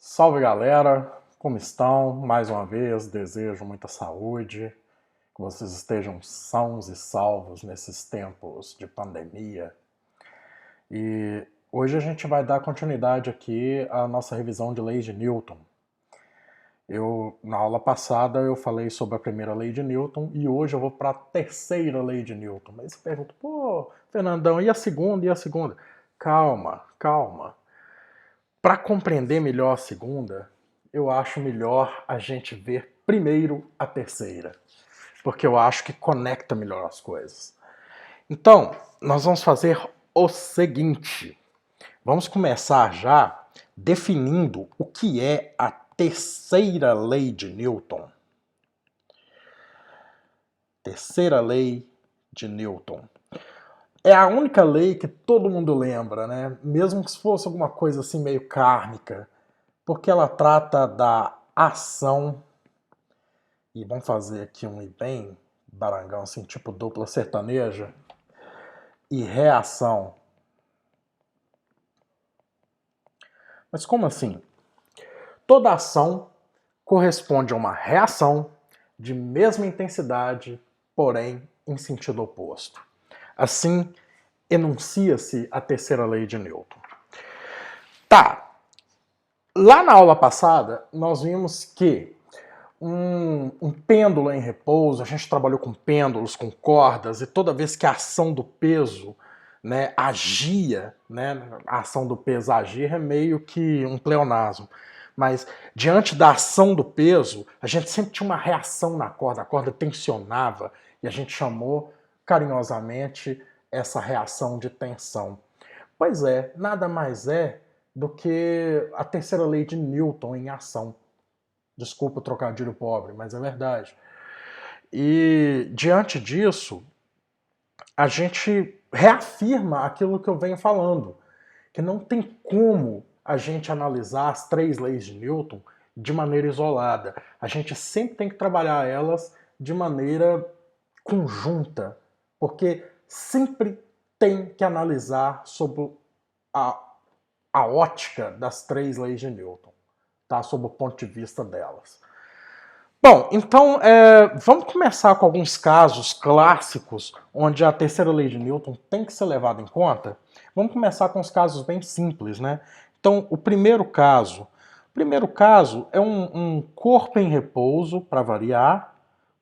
Salve galera, como estão? Mais uma vez, desejo muita saúde, que vocês estejam sãos e salvos nesses tempos de pandemia. E hoje a gente vai dar continuidade aqui à nossa revisão de leis de Newton. Na aula passada eu falei sobre a primeira lei de Newton e hoje eu vou para a terceira lei de Newton. Mas você pergunta, pô, Fernandão, e a segunda? E a segunda? Calma, calma. Para compreender melhor a segunda, eu acho melhor a gente ver primeiro a terceira, porque eu acho que conecta melhor as coisas. Então, nós vamos fazer o seguinte. Vamos começar já definindo o que é a terceira lei de Newton. Terceira lei de Newton. É a única lei que todo mundo lembra, né? Mesmo que fosse alguma coisa assim meio kármica, porque ela trata da ação, e vamos fazer aqui um bem barangão, assim, tipo dupla sertaneja, e reação. Mas como assim? Toda ação corresponde a uma reação de mesma intensidade, porém em sentido oposto. Assim, enuncia-se a terceira lei de Newton. Tá, lá na aula passada, nós vimos que um pêndulo em repouso, a gente trabalhou com pêndulos, com cordas, e toda vez que a ação do peso, né, agia, né, a ação do peso agir é meio que um pleonasmo, mas diante da ação do peso, a gente sempre tinha uma reação na corda, a corda tensionava, e a gente chamou carinhosamente essa reação de tensão. Pois é, nada mais é do que a terceira lei de Newton em ação. Desculpa o trocadilho pobre, mas é verdade. E diante disso, a gente reafirma aquilo que eu venho falando, que não tem como a gente analisar as três leis de Newton de maneira isolada. A gente sempre tem que trabalhar elas de maneira conjunta, porque sempre tem que analisar sob a, a ótica das três leis de Newton, tá? Sob o ponto de vista delas. Bom, então vamos começar com alguns casos clássicos onde a terceira lei de Newton tem que ser levada em conta. Vamos começar com os casos bem simples, né? Então, o primeiro caso é um corpo em repouso, para variar,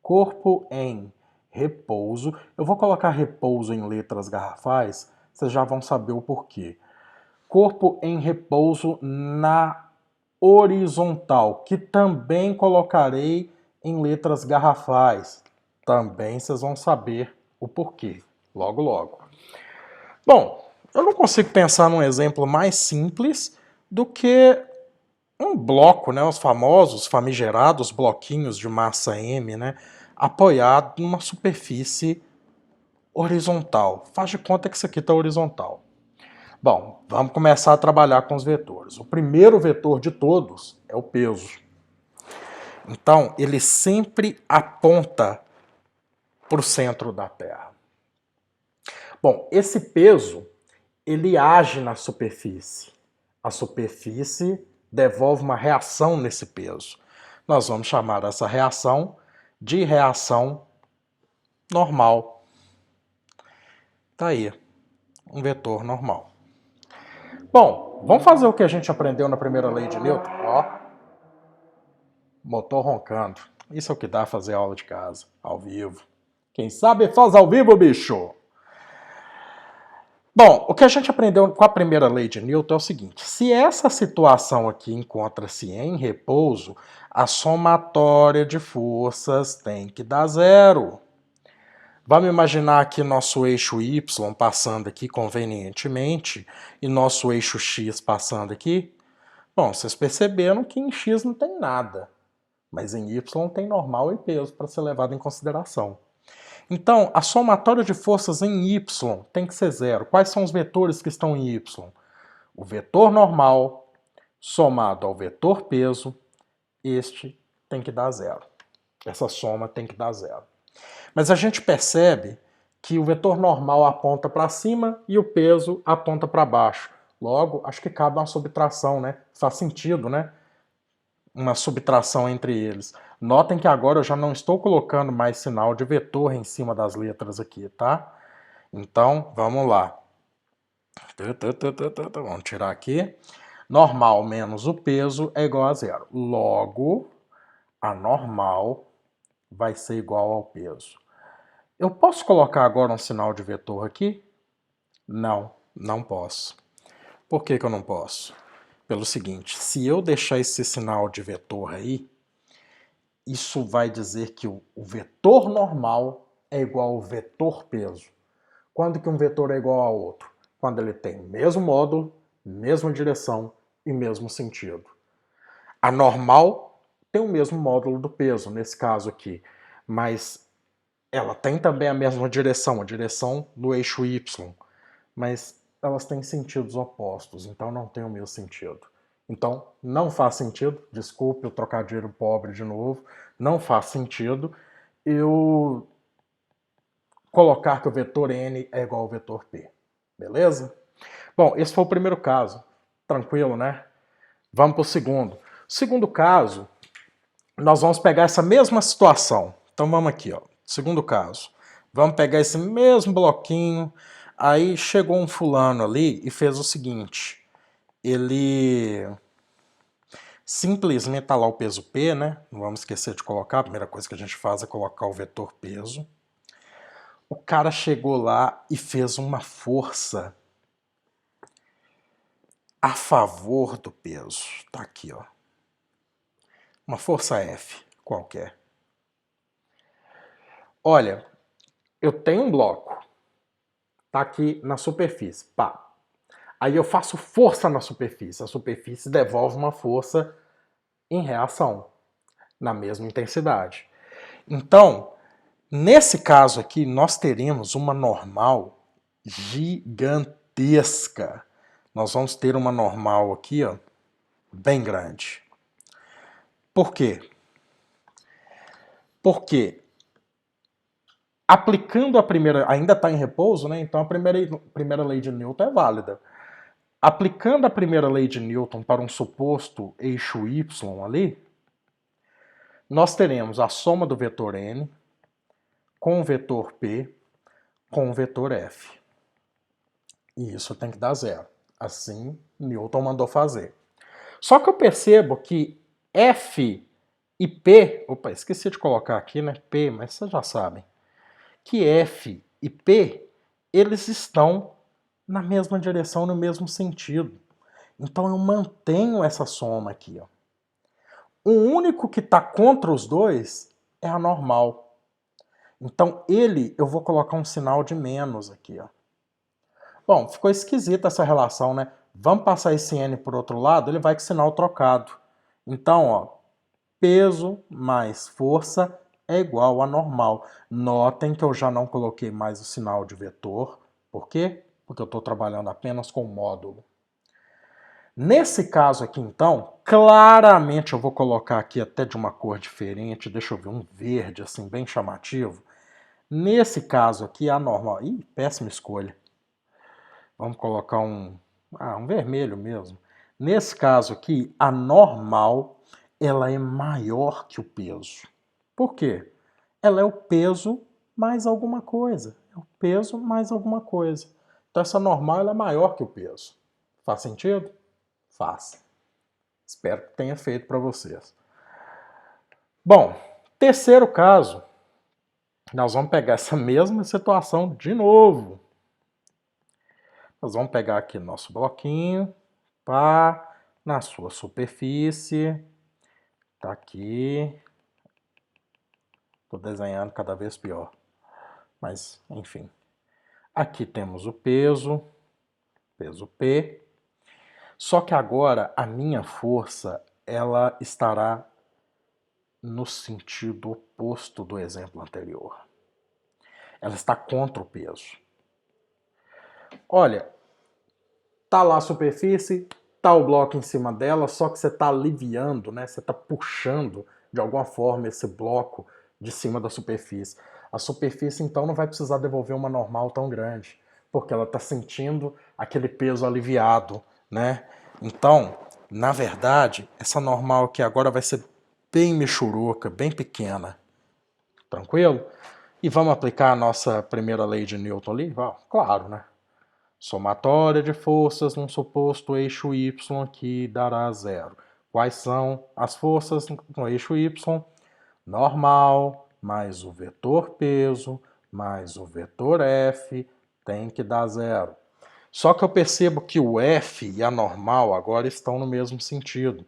corpo em repouso. Eu vou colocar repouso em letras garrafais, vocês já vão saber o porquê. Corpo em repouso na horizontal, que também colocarei em letras garrafais. Também vocês vão saber o porquê, logo logo. Bom, eu não consigo pensar num exemplo mais simples do que um bloco, né, os famosos, famigerados bloquinhos de massa M, né, apoiado numa superfície horizontal. Faz de conta que isso aqui está horizontal. Bom, vamos começar a trabalhar com os vetores. O primeiro vetor de todos é o peso. Então, ele sempre aponta para o centro da Terra. Bom, esse peso, ele age na superfície. A superfície devolve uma reação nesse peso. Nós vamos chamar essa reação de reação normal. Tá aí, um vetor normal. Bom, vamos fazer o que a gente aprendeu na primeira lei de Newton? Ó, motor roncando. Isso é o que dá fazer aula de casa, ao vivo. Quem sabe faz ao vivo, bicho! Bom, o que a gente aprendeu com a primeira lei de Newton é o seguinte: se essa situação aqui encontra-se em repouso, a somatória de forças tem que dar zero. Vamos imaginar aqui nosso eixo Y passando aqui convenientemente e nosso eixo X passando aqui. Bom, vocês perceberam que em X não tem nada, mas em Y tem normal e peso para ser levado em consideração. Então, a somatória de forças em Y tem que ser zero. Quais são os vetores que estão em Y? O vetor normal somado ao vetor peso, este tem que dar zero. Essa soma tem que dar zero. Mas a gente percebe que o vetor normal aponta para cima e o peso aponta para baixo. Logo, acho que cabe uma subtração, né? Faz sentido, né? uma subtração entre eles. Notem que agora eu já não estou colocando mais sinal de vetor em cima das letras aqui, tá? Então, vamos lá. Vamos tirar aqui. Normal menos o peso é igual a zero. Logo, a normal vai ser igual ao peso. Eu posso colocar agora um sinal de vetor aqui? Não, não posso. Por que que eu não posso? Pelo seguinte, se eu deixar esse sinal de vetor aí, isso vai dizer que o vetor normal é igual ao vetor peso. Quando que um vetor é igual ao outro? Quando ele tem mesmo módulo, mesma direção e mesmo sentido. A normal tem o mesmo módulo do peso, nesse caso aqui, mas ela tem também a mesma direção, a direção do eixo Y, mas elas têm sentidos opostos, então não tem o mesmo sentido. Então, não faz sentido, desculpe o trocadilho pobre de novo, não faz sentido eu colocar que o vetor n é igual ao vetor p, beleza? Bom, esse foi o primeiro caso, tranquilo, né? Vamos para o segundo. Segundo caso, nós vamos pegar essa mesma situação. Então vamos aqui, ó. Segundo caso. Vamos pegar esse mesmo bloquinho. Aí chegou um fulano ali e fez o seguinte. Ele simplesmente tá lá o peso P, né? Não vamos esquecer de colocar. A primeira coisa que a gente faz é colocar o vetor peso. O cara chegou lá e fez uma força a favor do peso. Tá aqui, ó. Uma força F qualquer. Olha, eu tenho um bloco. Tá aqui na superfície. Pá. Aí eu faço força na superfície. A superfície devolve uma força em reação, na mesma intensidade. Então, nesse caso aqui, nós teremos uma normal gigantesca. Nós vamos ter uma normal aqui, ó, bem grande. Por quê? Porque aplicando a primeira, ainda está em repouso, né? Então a primeira lei de Newton é válida. Aplicando a primeira lei de Newton para um suposto eixo y ali, nós teremos a soma do vetor n com o vetor p com o vetor f. E isso tem que dar zero. Assim, Newton mandou fazer. Só que eu percebo que f e p... Opa, esqueci de colocar aqui, né? P, mas vocês já sabem. Que f e p, eles estão na mesma direção, no mesmo sentido. Então eu mantenho essa soma aqui, ó. O único que está contra os dois é a normal. Então ele, eu vou colocar um sinal de menos aqui, ó. Bom, ficou esquisita essa relação, né? Vamos passar esse n por outro lado, ele vai com sinal trocado. Então, ó, peso mais força é igual a normal. Notem que eu já não coloquei mais o sinal de vetor. Por quê? Porque eu estou trabalhando apenas com módulo. Nesse caso aqui, então, claramente eu vou colocar aqui até de uma cor diferente. Deixa eu ver, um verde, assim, bem chamativo. Nesse caso aqui, a normal... Ih, péssima escolha. Vamos colocar um vermelho mesmo. Nesse caso aqui, a normal, ela é maior que o peso. Por quê? Ela é o peso mais alguma coisa. É o peso mais alguma coisa. Então essa normal ela é maior que o peso. Faz sentido? Faz. Espero que tenha feito para vocês. Bom, terceiro caso, nós vamos pegar essa mesma situação de novo. Nós vamos pegar aqui nosso bloquinho, pá, na sua superfície, tá aqui. Estou desenhando cada vez pior, mas enfim. Aqui temos o peso P. Só que agora a minha força, ela estará no sentido oposto do exemplo anterior. Ela está contra o peso. Olha, tá lá a superfície, tá o bloco em cima dela, só que você está aliviando, né? Você está puxando de alguma forma esse bloco de cima da superfície. A superfície então não vai precisar devolver uma normal tão grande, porque ela está sentindo aquele peso aliviado, né? Então, Na verdade, essa normal aqui agora vai ser bem michuruca, bem pequena. Tranquilo? E vamos aplicar a nossa primeira lei de Newton ali? Claro, né? Somatória de forças num suposto eixo y aqui dará zero. Quais são as forças no eixo y? Normal mais o vetor peso mais o vetor F tem que dar zero. Só que eu percebo que o F e a normal agora estão no mesmo sentido.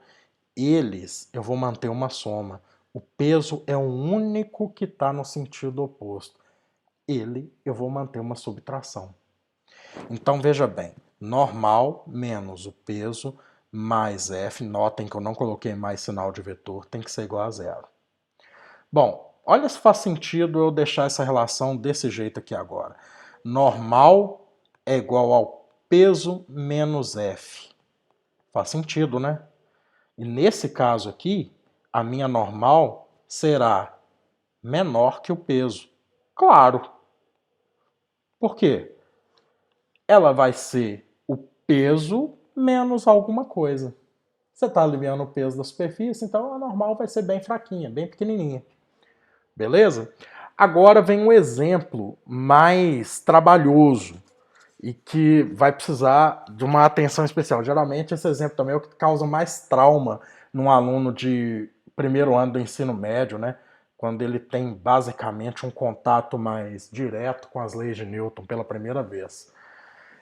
Eu vou manter uma soma. O peso é o único que está no sentido oposto. Eu vou manter uma subtração. Então veja bem, normal menos o peso mais F, notem que eu não coloquei mais sinal de vetor, tem que ser igual a zero. Bom, olha se faz sentido eu deixar essa relação desse jeito aqui agora. Normal é igual ao peso menos F. Faz sentido, né? E nesse caso aqui, a minha normal será menor que o peso. Claro. Por quê? Ela vai ser o peso menos alguma coisa. Você está aliviando o peso da superfície, então a normal vai ser bem fraquinha, bem pequenininha. Beleza? Agora vem um exemplo mais trabalhoso e que vai precisar de uma atenção especial. Geralmente esse exemplo também é o que causa mais trauma num aluno de primeiro ano do ensino médio, né? Quando ele tem basicamente um contato mais direto com as leis de Newton pela primeira vez.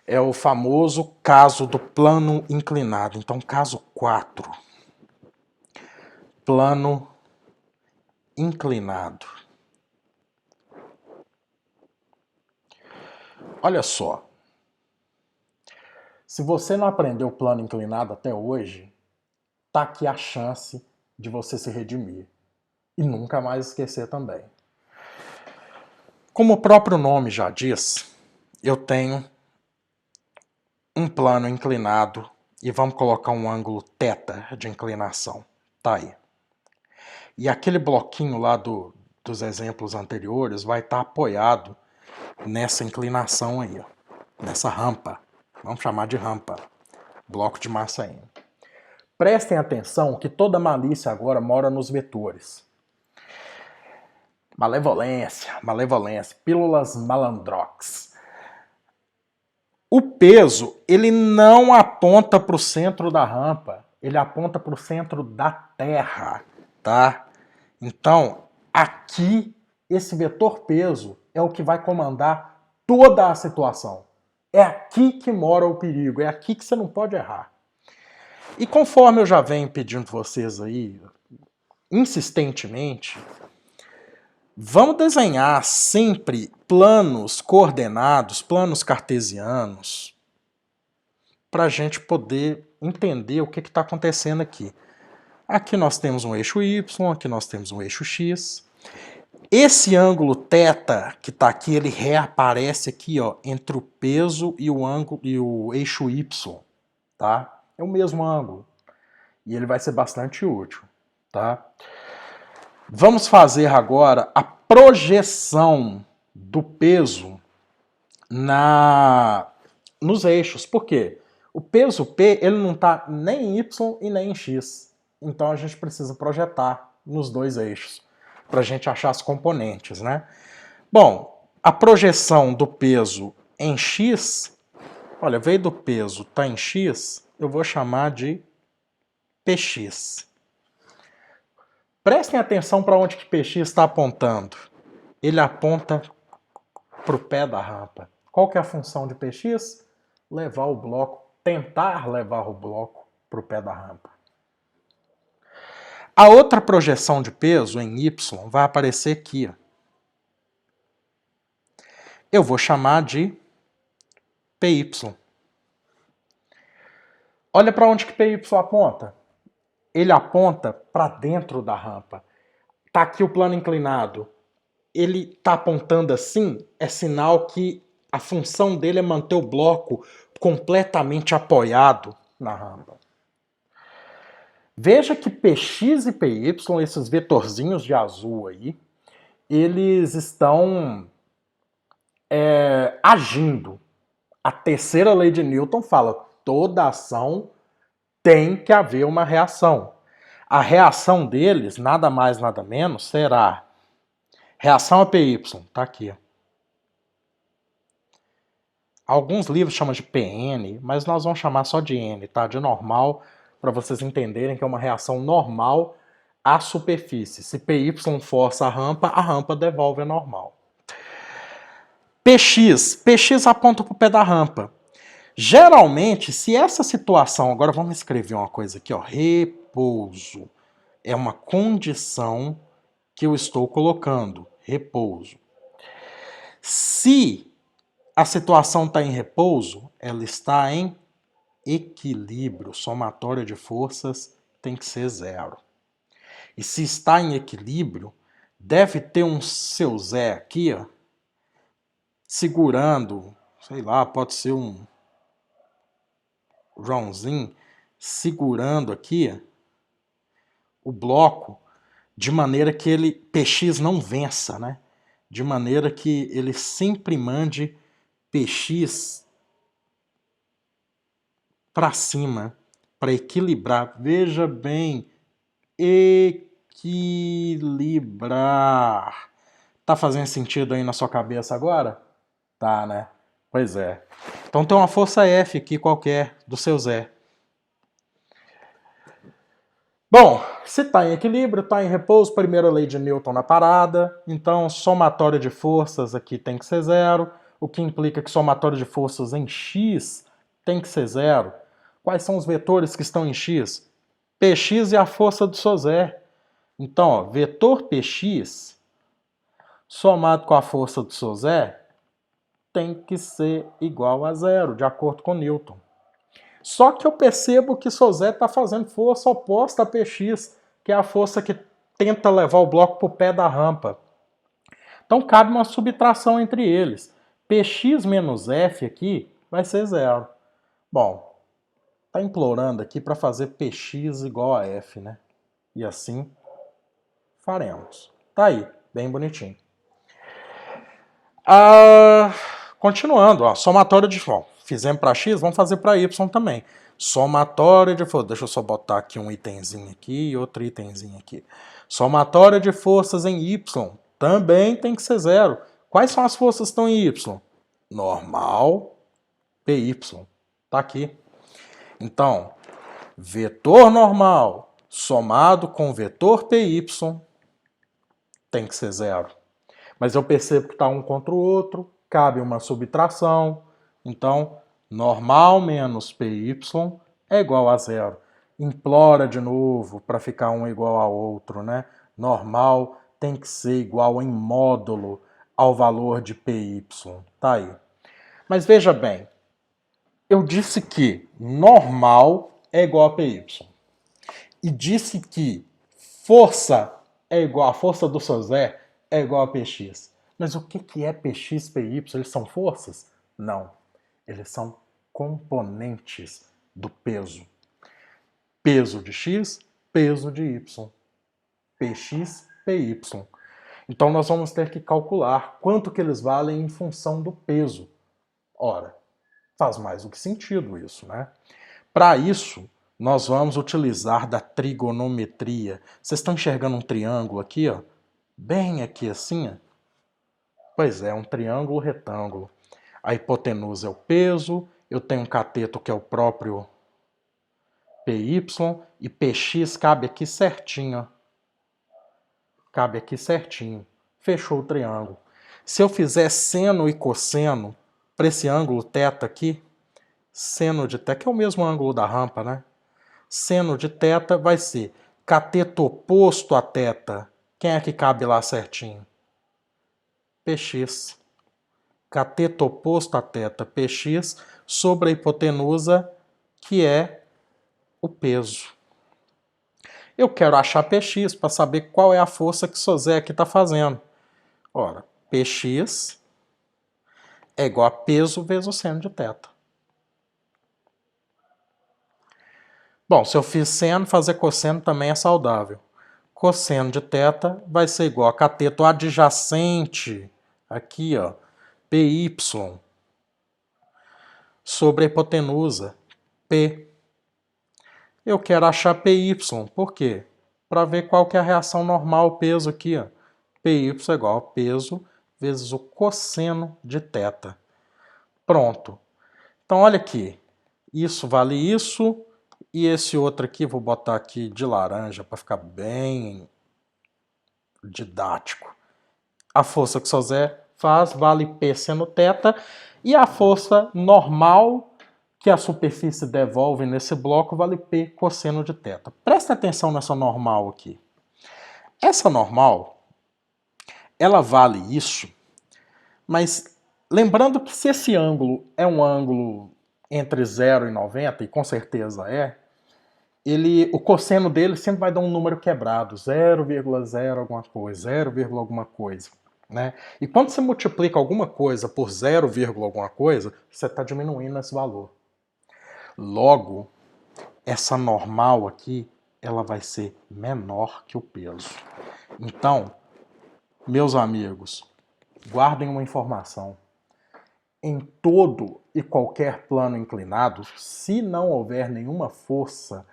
É o famoso caso do plano inclinado. Então, caso 4. Plano inclinado. Olha só. Se você não aprendeu o plano inclinado até hoje, tá aqui a chance de você se redimir. E nunca mais esquecer também. Como o próprio nome já diz, eu tenho um plano inclinado e vamos colocar um ângulo θ de inclinação. Tá aí. E aquele bloquinho lá dos exemplos anteriores vai estar apoiado nessa inclinação aí, ó, nessa rampa. Vamos chamar de rampa. Bloco de massa M. Prestem atenção que toda malícia agora mora nos vetores. Malevolência, malevolência, pílulas malandrox. O peso, ele não aponta para o centro da rampa, ele aponta para o centro da Terra, tá? Então, aqui, esse vetor peso é o que vai comandar toda a situação. É aqui que mora o perigo, é aqui que você não pode errar. E conforme eu já venho pedindo vocês aí, insistentemente, vamos desenhar sempre planos coordenados, planos cartesianos, para a gente poder entender o que está acontecendo aqui. Aqui nós temos um eixo Y, aqui nós temos um eixo X. Esse ângulo θ que está aqui, ele reaparece aqui, ó, entre o peso e o ângulo e o eixo Y, tá? É o mesmo ângulo. E ele vai ser bastante útil, tá? Vamos fazer agora a projeção do peso nos eixos. Por quê? O peso P ele não está nem em Y e nem em X. Então a gente precisa projetar nos dois eixos para a gente achar as componentes, né? Bom, a projeção do peso em X, olha, veio do peso, está em X, eu vou chamar de PX. Prestem atenção para onde que PX está apontando. Ele aponta para o pé da rampa. Qual que é a função de PX? Levar o bloco, tentar levar o bloco para o pé da rampa. A outra projeção de peso em Y vai aparecer aqui. Eu vou chamar de PY. Olha para onde que PY aponta. Ele aponta para dentro da rampa. Tá aqui o plano inclinado. Ele está apontando assim, é sinal que a função dele é manter o bloco completamente apoiado na rampa. Veja que Px e Py, esses vetorzinhos de azul aí, eles estão agindo. A terceira lei de Newton fala, toda ação tem que haver uma reação. A reação deles, nada mais, nada menos, será reação a PY, tá aqui. Alguns livros chamam de PN, mas nós vamos chamar só de N, tá? De normal, para vocês entenderem que é uma reação normal à superfície. Se PY força a rampa devolve a normal. PX aponta para o pé da rampa. Geralmente, se essa situação, agora vamos escrever uma coisa aqui, ó, repouso, é uma condição que eu estou colocando, repouso. Se a situação está em repouso, ela está em equilíbrio, somatória de forças tem que ser 0. E se está em equilíbrio, deve ter um seu Zé aqui, ó, segurando, sei lá, pode ser um Joãozinho, segurando aqui o bloco, de maneira que ele, PX não vença, né? De maneira que ele sempre mande PX para cima, para equilibrar. Veja bem, equilibrar. Tá fazendo sentido aí na sua cabeça agora? Tá, né? Pois é. Então tem uma força F aqui qualquer do seu Zé. Bom, se está em equilíbrio, está em repouso, primeira lei de Newton na parada, então somatória de forças aqui tem que ser 0, o que implica que somatória de forças em x tem que ser 0. Quais são os vetores que estão em x? Px e a força do seu Zé. Então, ó, vetor Px somado com a força do seu Zé tem que ser igual a 0, de acordo com Newton. Só que eu percebo que Sozé está fazendo força oposta a Px, que é a força que tenta levar o bloco para o pé da rampa. Então cabe uma subtração entre eles. Px menos F aqui vai ser 0. Bom, está implorando aqui para fazer Px igual a F, né? E assim faremos. Tá aí, bem bonitinho. Continuando, ó, somatória de... Bom, fizemos para x, vamos fazer para y também. Somatória de forças... Deixa eu só botar aqui um itemzinho aqui e outro itemzinho aqui. Somatória de forças em y também tem que ser 0. Quais são as forças que estão em y? Normal, py. Tá aqui. Então, vetor normal somado com vetor py tem que ser 0. Mas eu percebo que está um contra o outro, cabe uma subtração. Então, normal menos py é igual a 0. Implora de novo para ficar um igual ao outro, né? Normal tem que ser igual em módulo ao valor de py. Tá aí. Mas veja bem, eu disse que normal é igual a py. E disse que força é igual a força do seu Zé é igual a px. Mas o que é px, py? Eles são forças? Não. Eles são componentes do peso. Peso de x, peso de y. Px, py. Então nós vamos ter que calcular quanto que eles valem em função do peso. Ora, faz mais do que sentido isso, né? Para isso, nós vamos utilizar da trigonometria. Vocês estão enxergando um triângulo aqui, ó? Bem aqui assim, ó? Pois é, um triângulo retângulo. A hipotenusa é o peso, eu tenho um cateto que é o próprio PY, e PX cabe aqui certinho, ó. Cabe aqui certinho. Fechou o triângulo. Se eu fizer seno e cosseno para esse ângulo θ aqui, seno de θ, que é o mesmo ângulo da rampa, né? Seno de θ vai ser cateto oposto a θ. Quem é que cabe lá certinho? Px. Cateto oposto a θ, Px, sobre a hipotenusa, que é o peso. Eu quero achar Px para saber qual é a força que Sozé aqui está fazendo. Ora, Px é igual a peso vezes o seno de θ. Bom, se eu fiz seno, fazer cosseno também é saudável. Cosseno de θ vai ser igual a cateto adjacente, aqui ó, py, sobre a hipotenusa, p. Eu quero achar PY. Por quê? Para ver qual que é a reação normal, peso aqui, ó. PY é igual a peso vezes o cosseno de θ. Pronto. Então, olha aqui. Isso vale isso. E esse outro aqui, vou botar aqui de laranja para ficar bem didático. A força que o seu Zé faz vale P seno θ. E a força normal que a superfície devolve nesse bloco vale P cosseno de θ. Presta atenção nessa normal aqui. Essa normal, ela vale isso, mas lembrando que se esse ângulo é um ângulo entre 0 e 90, e com certeza é, o cosseno dele sempre vai dar um número quebrado, 0,0 alguma coisa, 0, alguma coisa. Né? E quando você multiplica alguma coisa por 0, alguma coisa, você está diminuindo esse valor. Logo, essa normal aqui, ela vai ser menor que o peso. Então, meus amigos, guardem uma informação. Em todo e qualquer plano inclinado, se não houver nenhuma força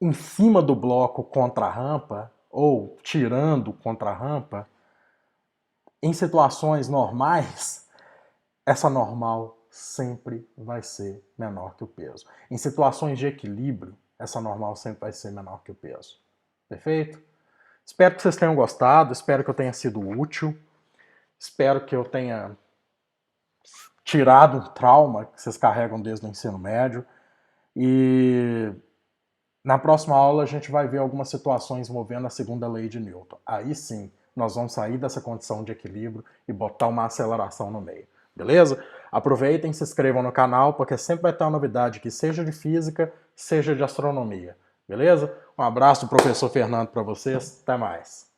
em cima do bloco contra a rampa, ou tirando contra a rampa, em situações normais, essa normal sempre vai ser menor que o peso. Em situações de equilíbrio, essa normal sempre vai ser menor que o peso. Perfeito? Espero que vocês tenham gostado, espero que eu tenha sido útil, espero que eu tenha tirado um trauma que vocês carregam desde o ensino médio. E na próxima aula a gente vai ver algumas situações envolvendo a segunda lei de Newton. Aí sim, nós vamos sair dessa condição de equilíbrio e botar uma aceleração no meio. Beleza? Aproveitem, se inscrevam no canal, porque sempre vai ter uma novidade que seja de física, seja de astronomia. Beleza? Um abraço do professor Fernando para vocês. Até mais.